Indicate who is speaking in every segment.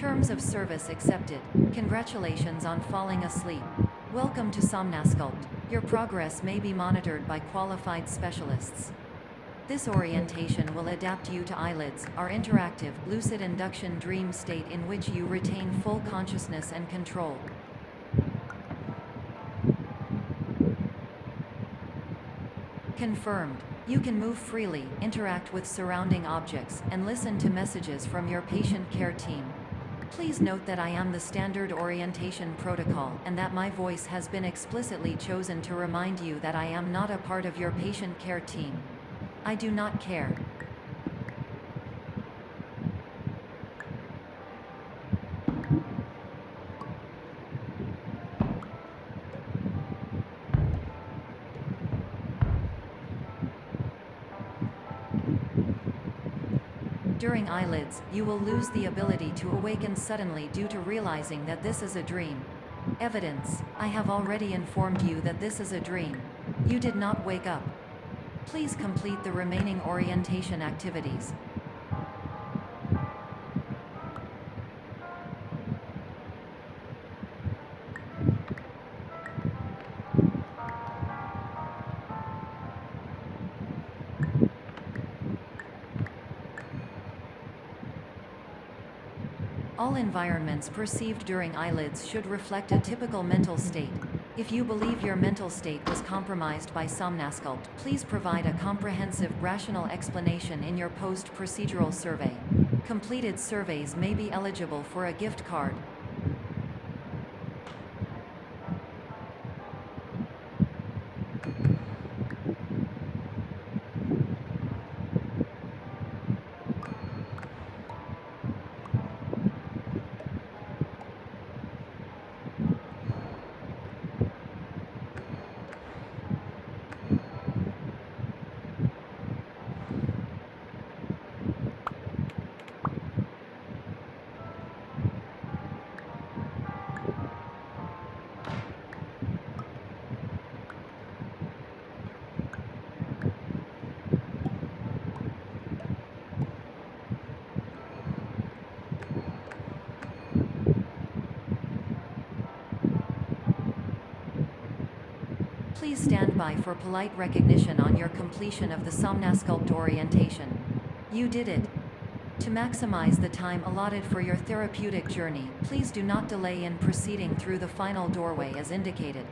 Speaker 1: Terms of service accepted. Congratulations on falling asleep. Welcome to Somnasculpt. Your progress may be monitored by qualified specialists. This orientation will adapt you to eyelids, our interactive, lucid induction dream state in which you retain full consciousness and control. Confirmed. You can move freely, interact with surrounding objects, and listen to messages from your patient care team. Please note that I am the standard orientation protocol, and that my voice has been explicitly chosen to remind you that I am not a part of your patient care team. I do not care. During eyelids, you will lose the ability to awaken suddenly due to realizing that this is a dream. Evidence: I have already informed you that this is a dream. You did not wake up. Please complete the remaining orientation activities. All environments perceived during eyelids should reflect a typical mental state. If you believe your mental state was compromised by Somnasculpt, please provide a comprehensive, rational explanation in your post-procedural survey. Completed surveys may be eligible for a gift card. Please stand by for polite recognition on your completion of the Somnasculpt orientation. You did it. To maximize the time allotted for your therapeutic journey, please do not delay in proceeding through the final doorway as indicated.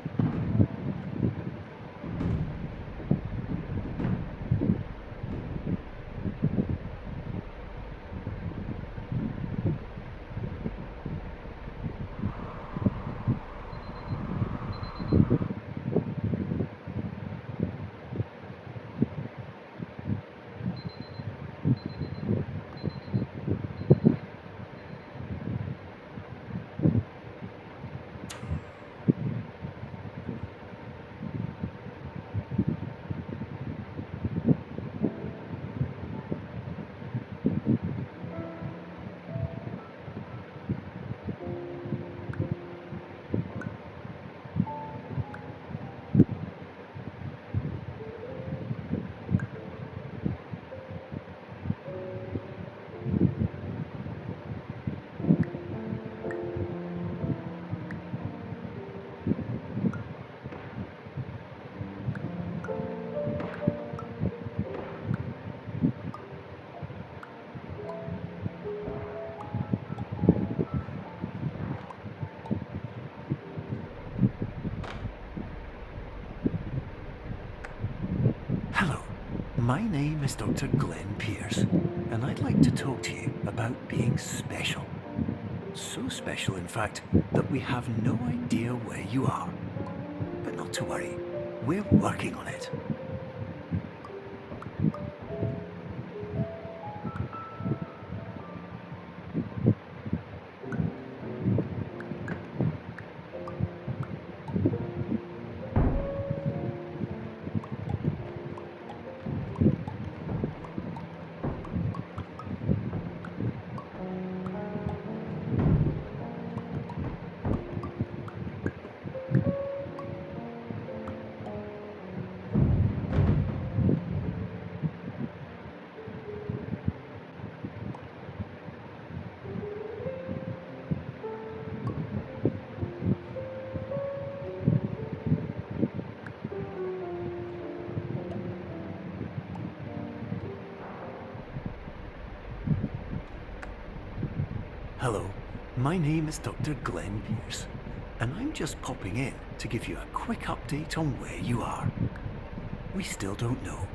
Speaker 2: Hello, my name is Dr. Glenn Pierce, and I'd like to talk to you about being special. So special, in fact, that we have no idea where you are. But not to worry, we're working on it. Hello, my name is Dr. Glenn Pierce, and I'm just popping in to give you a quick update on where you are. We still don't know,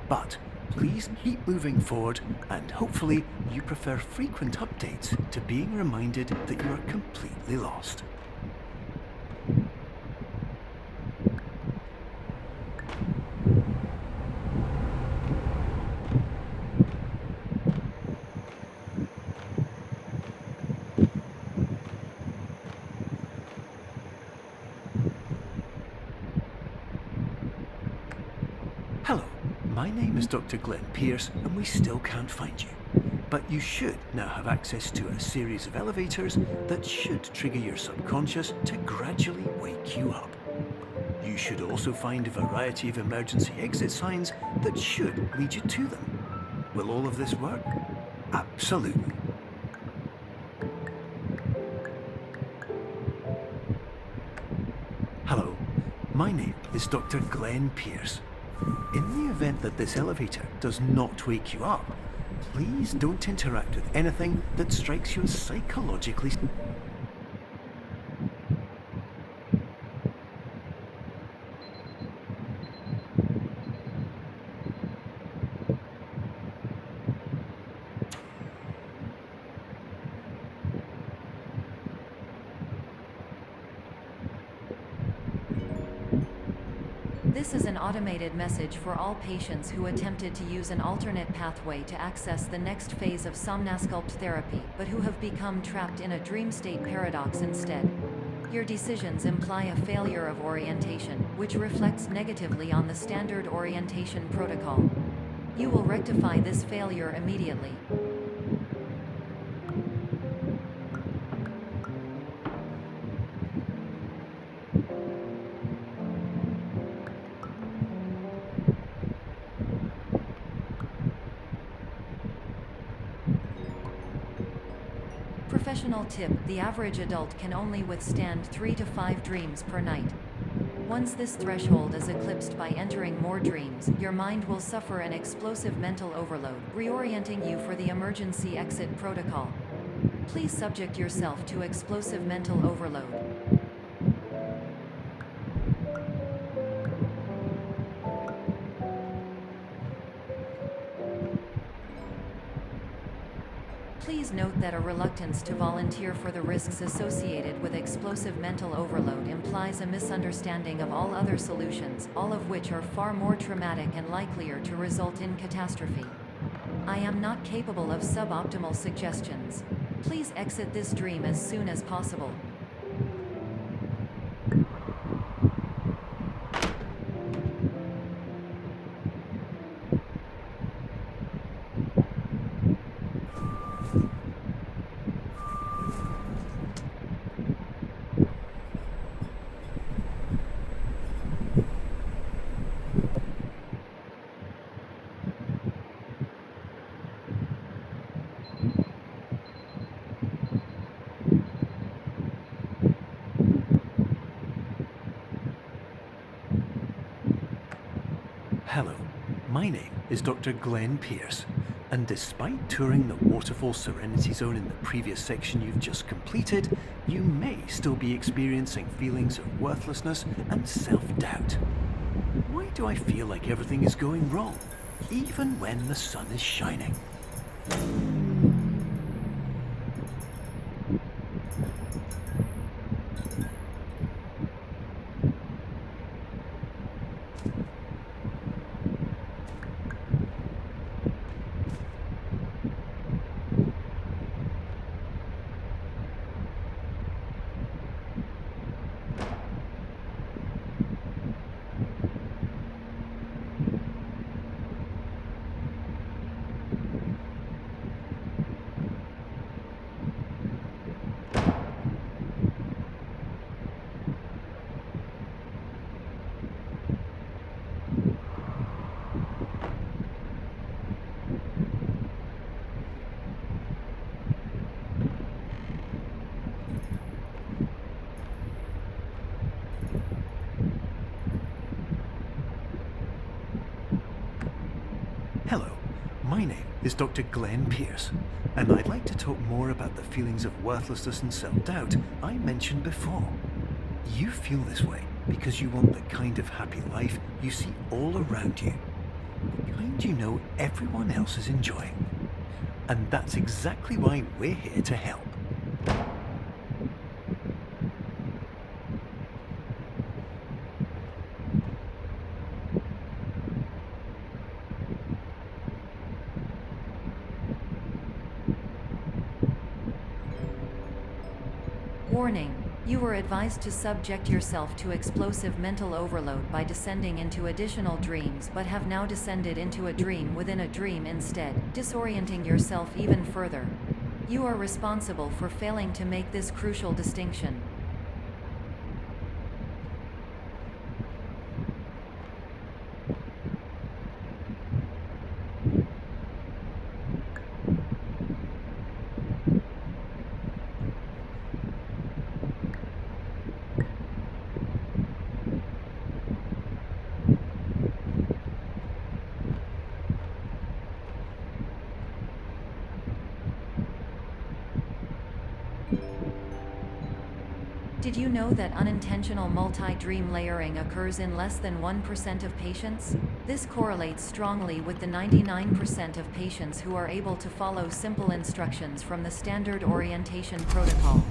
Speaker 2: but please keep moving forward, and hopefully you prefer frequent updates to being reminded that you are completely lost. Hello, my name is Dr. Glenn Pierce, and we still can't find you. But you should now have access to a series of elevators that should trigger your subconscious to gradually wake you up. You should also find a variety of emergency exit signs that should lead you to them. Will all of this work? Absolutely. Hello, my name is Dr. Glenn Pierce. In the event that this elevator does not wake you up, please don't interact with anything that strikes you as psychologically.
Speaker 1: This is an automated message for all patients who attempted to use an alternate pathway to access the next phase of Somnasculpt therapy, but who have become trapped in a dream state paradox instead. Your decisions imply a failure of orientation, which reflects negatively on the standard orientation protocol. You will rectify this failure immediately. Professional tip: the average adult can only withstand 3 to 5 dreams per night. Once this threshold is eclipsed by entering more dreams, your mind will suffer an explosive mental overload, reorienting you for the emergency exit protocol. Please subject yourself to explosive mental overload. Please note that a reluctance to volunteer for the risks associated with explosive mental overload implies a misunderstanding of all other solutions, all of which are far more traumatic and likelier to result in catastrophe. I am not capable of suboptimal suggestions. Please exit this dream as soon as possible.
Speaker 2: Hello, my name is Dr. Glenn Pierce, and despite touring the Waterfall Serenity Zone in the previous section you've just completed, you may still be experiencing feelings of worthlessness and self-doubt. Why do I feel like everything is going wrong, even when the sun is shining? My name is Dr. Glenn Pierce, and I'd like to talk more about the feelings of worthlessness and self-doubt I mentioned before. You feel this way because you want the kind of happy life you see all around you, the kind you know everyone else is enjoying. And that's exactly why we're here to help.
Speaker 1: Warning. You are advised to subject yourself to explosive mental overload by descending into additional dreams, but have now descended into a dream within a dream instead, disorienting yourself even further. You are responsible for failing to make this crucial distinction. Did you know that unintentional multi-dream layering occurs in less than 1% of patients? This correlates strongly with the 99% of patients who are able to follow simple instructions from the standard orientation protocol.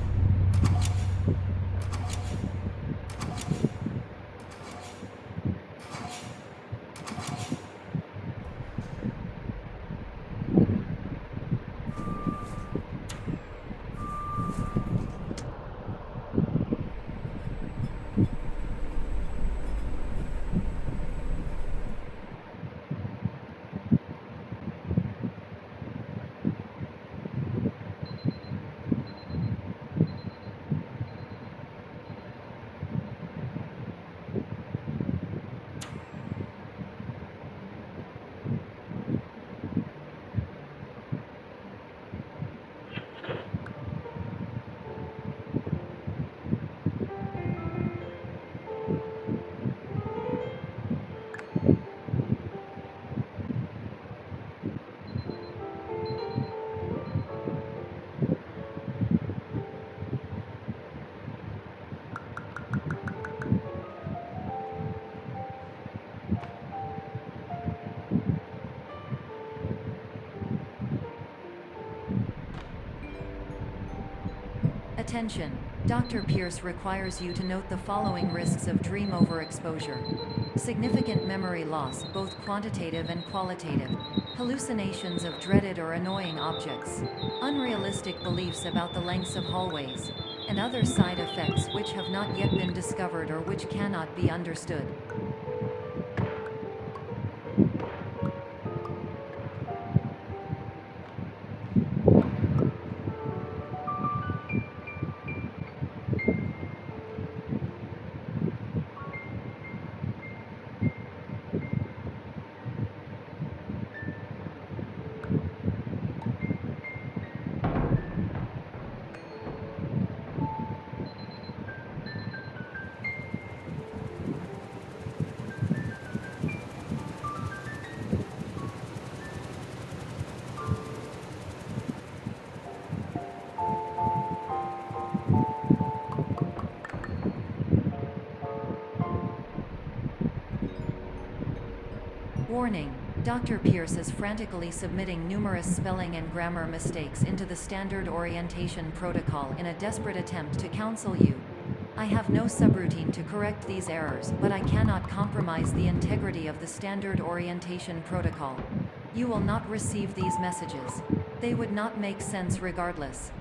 Speaker 1: Attention! Dr. Pierce requires you to note the following risks of dream overexposure. Significant memory loss, both quantitative and qualitative. Hallucinations of dreaded or annoying objects. Unrealistic beliefs about the lengths of hallways. And other side effects which have not yet been discovered or which cannot be understood. Warning. Dr. Pierce is frantically submitting numerous spelling and grammar mistakes into the standard orientation protocol in a desperate attempt to counsel you. I have no subroutine to correct these errors, but I cannot compromise the integrity of the standard orientation protocol. You will not receive these messages. They would not make sense regardless.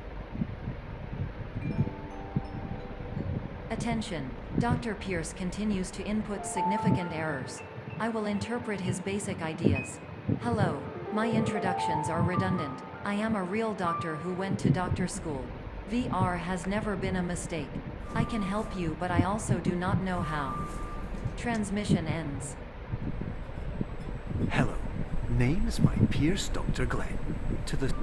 Speaker 1: Attention! Dr. Pierce continues to input significant errors. I will interpret his basic ideas. Hello, my introductions are redundant. I am a real doctor who went to doctor school. VR has never been a mistake. I can help you, but I also do not know how. Transmission ends.
Speaker 2: Hello, name is my Pierce Dr. Glenn. To the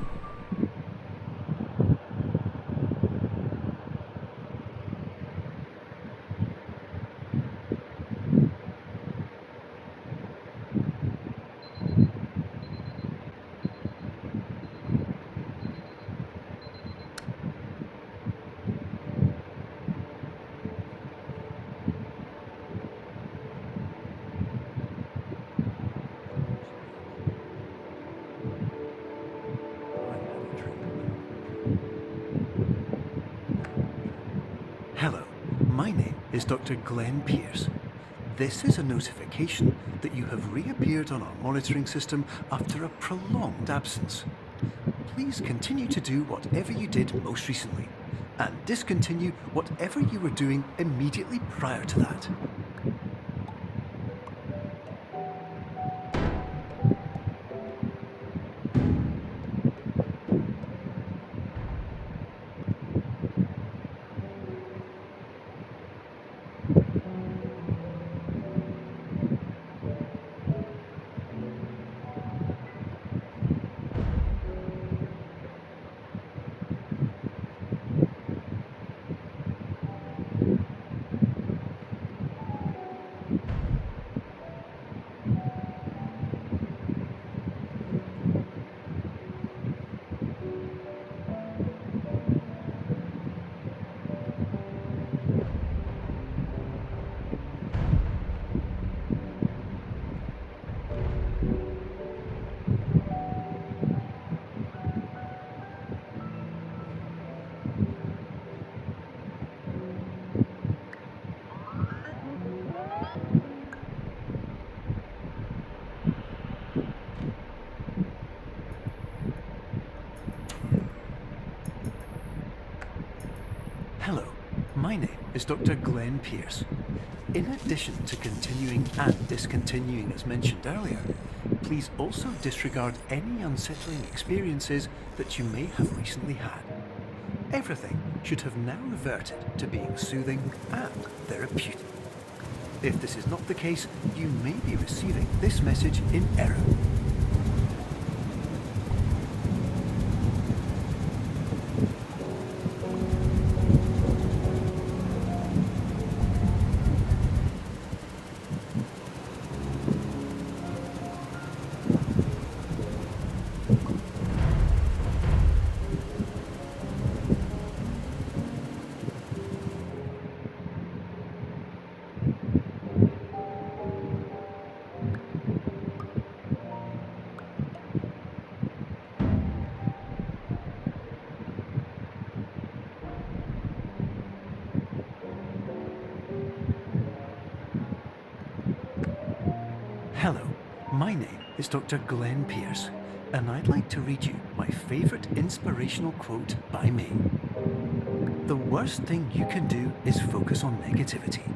Speaker 2: name is Dr. Glenn Pierce. This is a notification that you have reappeared on our monitoring system after a prolonged absence. Please continue to do whatever you did most recently, and discontinue whatever you were doing immediately prior to that. Hello, my name is Dr. Glenn Pierce. In addition to continuing and discontinuing as mentioned earlier, please also disregard any unsettling experiences that you may have recently had. Everything should have now reverted to being soothing and therapeutic. If this is not the case, you may be receiving this message in error. Hello, my name is Dr. Glenn Pierce, and I'd like to read you my favorite inspirational quote by me. The worst thing you can do is focus on negativity.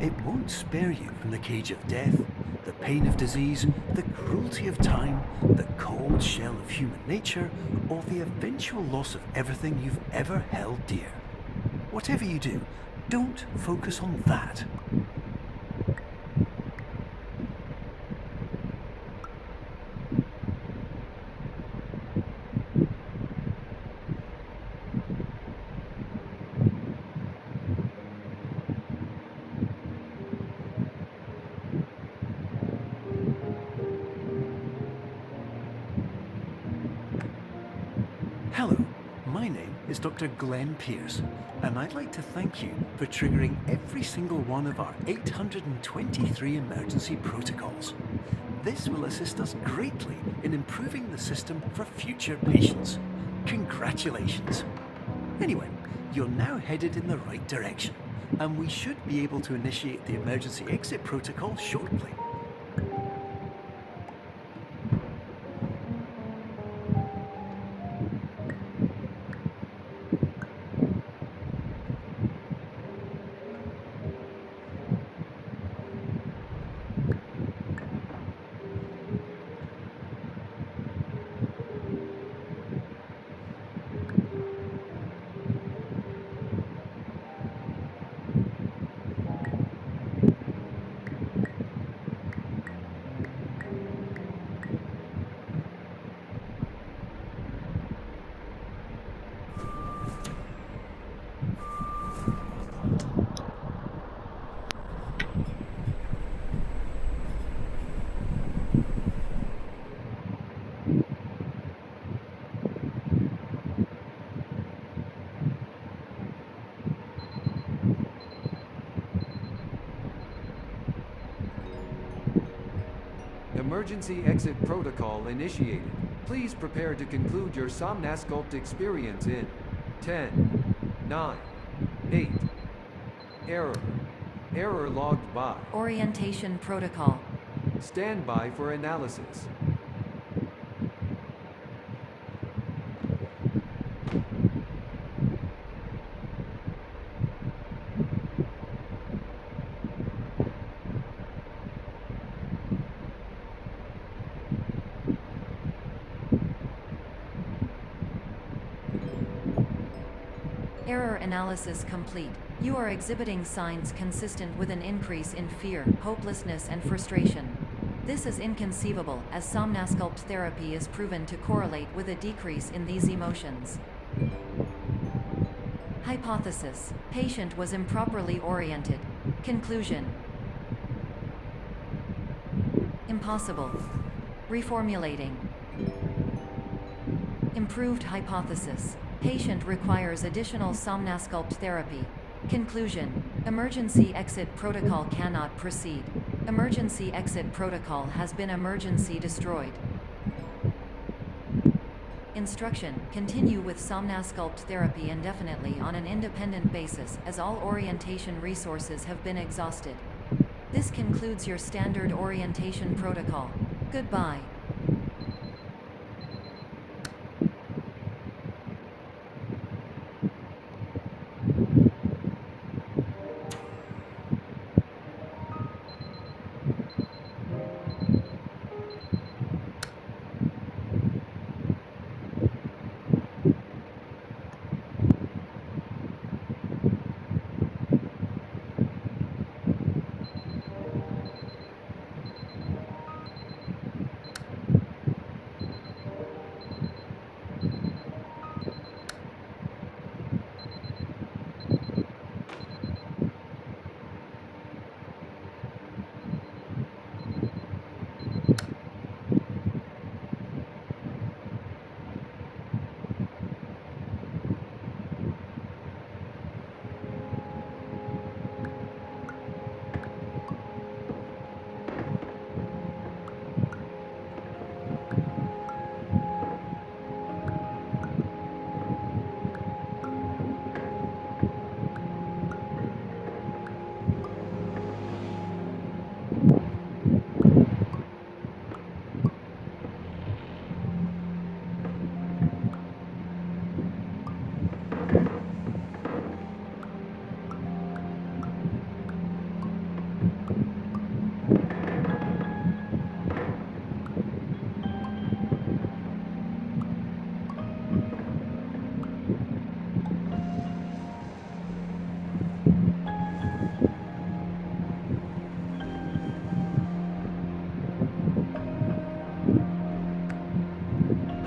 Speaker 2: It won't spare you from the cage of death, the pain of disease, the cruelty of time, the cold shell of human nature, or the eventual loss of everything you've ever held dear. Whatever you do, don't focus on that. Hello, my name is Dr. Glenn Pierce, and I'd like to thank you for triggering every single one of our 823 emergency protocols. This will assist us greatly in improving the system for future patients. Congratulations! Anyway, you're now headed in the right direction, and we should be able to initiate the emergency exit protocol shortly.
Speaker 3: Emergency exit protocol initiated. Please prepare to conclude your Somnasculpt experience in 10, 9, 8, Error. Error logged by.
Speaker 1: Orientation protocol.
Speaker 3: Stand by for analysis.
Speaker 1: Error analysis complete. You are exhibiting signs consistent with an increase in fear, hopelessness, and frustration. This is inconceivable, as Somnasculpt therapy is proven to correlate with a decrease in these emotions. Hypothesis: patient was improperly oriented. Conclusion: impossible. Reformulating. Improved hypothesis: patient requires additional Somnasculpt therapy. Conclusion: emergency exit protocol cannot proceed. Emergency exit protocol has been emergency destroyed. Instruction: continue with Somnasculpt therapy indefinitely on an independent basis, as all orientation resources have been exhausted. This concludes your standard orientation protocol. Goodbye.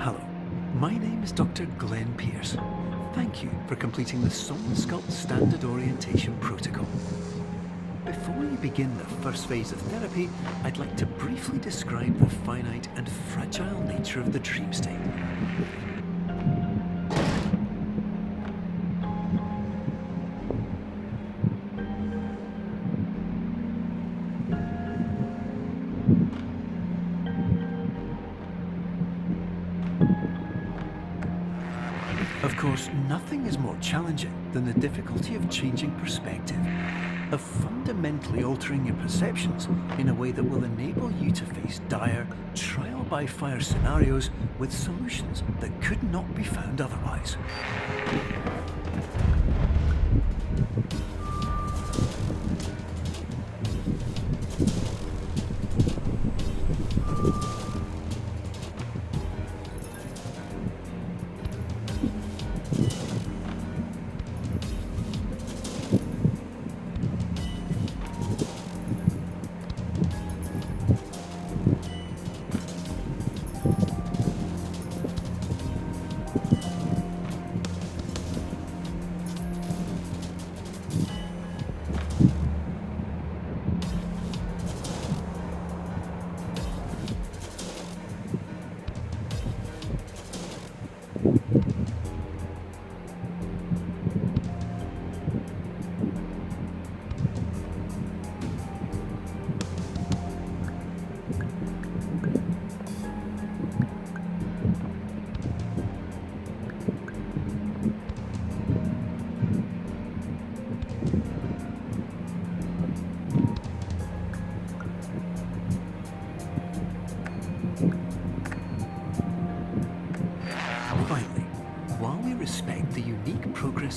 Speaker 2: Hello, my name is Dr. Glenn Pierce. Thank you for completing the Somnasculpt Standard Orientation Protocol. Before you begin the first phase of therapy, I'd like to briefly describe the finite and fragile nature of the dream state. Of course, nothing is more challenging than the difficulty of changing perspective, of fundamentally altering your perceptions in a way that will enable you to face dire, trial-by-fire scenarios with solutions that could not be found otherwise.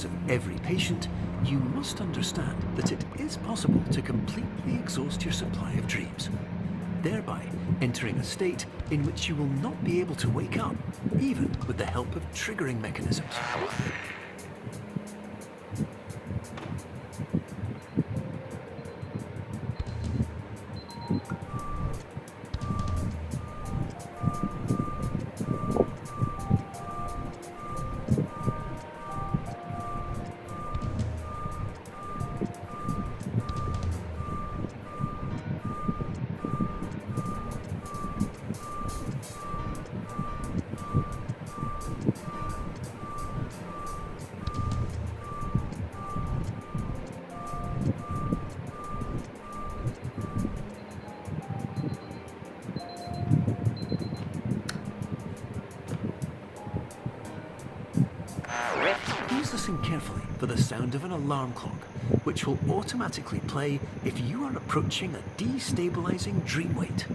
Speaker 2: experience of every patient, you must understand that it is possible to completely exhaust your supply of dreams, thereby entering a state in which you will not be able to wake up, even with the help of triggering mechanisms. Please listen carefully for the sound of an alarm clock, which will automatically play if you are approaching a destabilizing dream weight.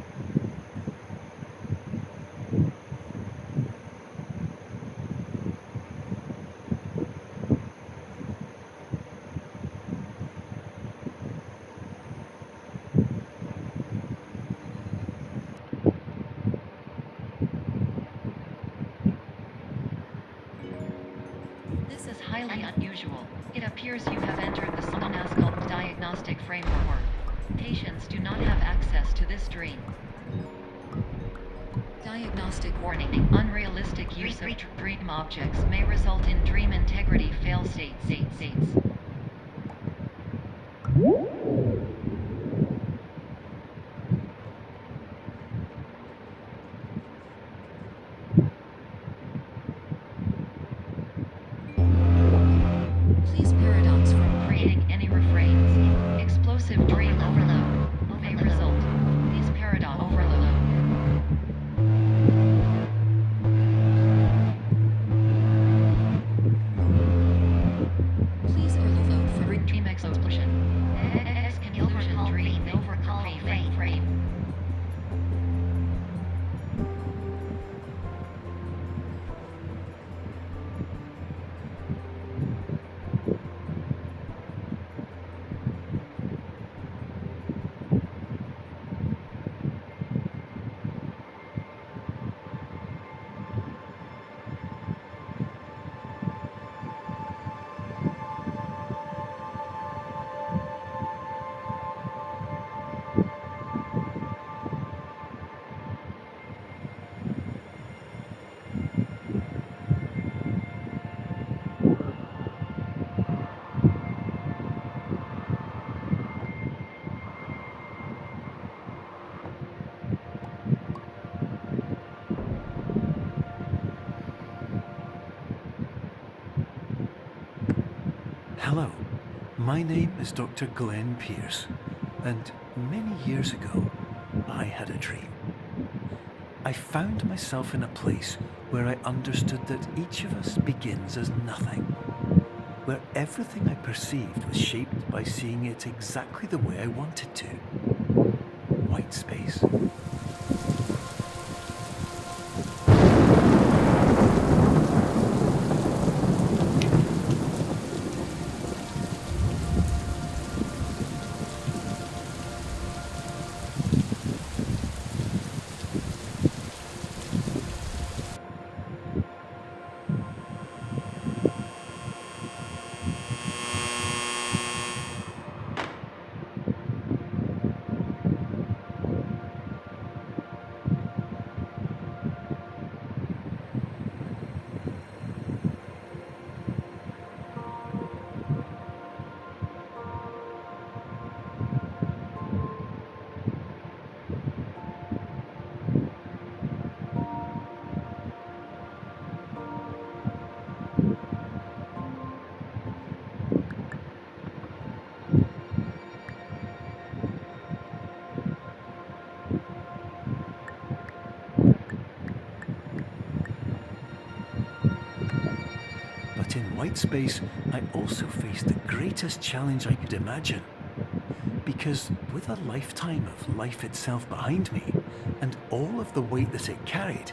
Speaker 1: This is highly unusual. It appears you have entered the Somnasculpt diagnostic framework. Patients do not have access to this dream. Diagnostic warning. Unrealistic use of dream objects may result in dream integrity fail states. Please paradox from creating any refrains. Explosive dream overload may result. Please paradox overload. Please overload for dream explosion. Exclusion dream overcall frame.
Speaker 2: Hello, my name is Dr. Glenn Pierce, and many years ago, I had a dream. I found myself in a place where I understood that each of us begins as nothing, where everything I perceived was shaped by seeing it exactly the way I wanted to. White space. But in white space, I also faced the greatest challenge I could imagine. Because with a lifetime of life itself behind me, and all of the weight that it carried,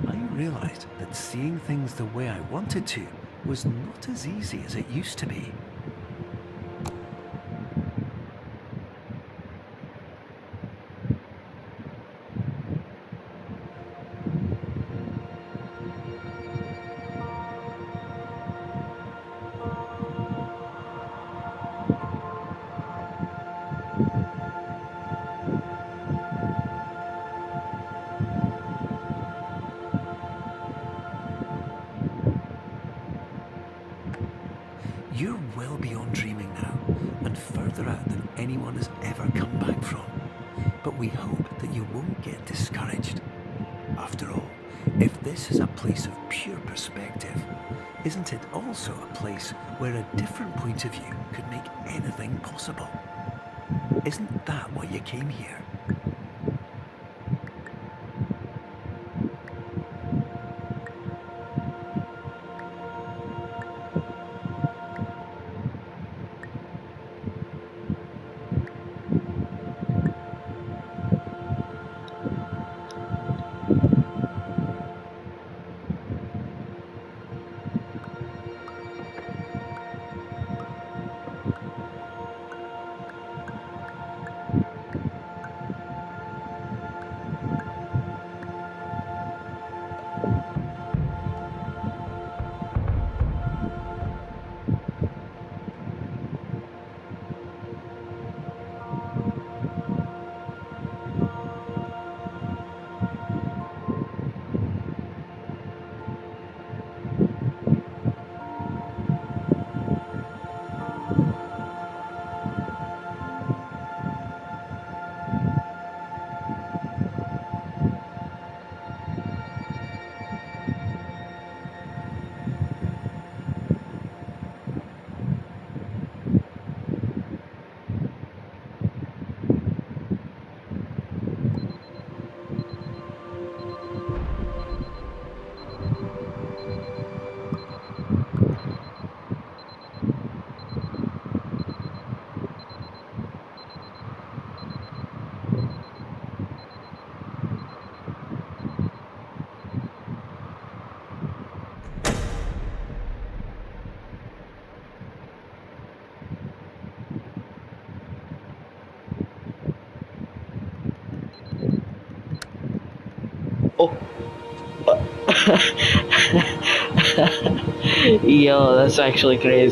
Speaker 2: I realized that seeing things the way I wanted to was not as easy as it used to be. You're well beyond dreaming now, and further out than anyone has ever come back from. But we hope that you won't get discouraged. After all, if this is a place of pure perspective, isn't it also a place where a different point of view could make anything possible? Isn't that why you came here?
Speaker 4: Oh. Yo, that's actually crazy.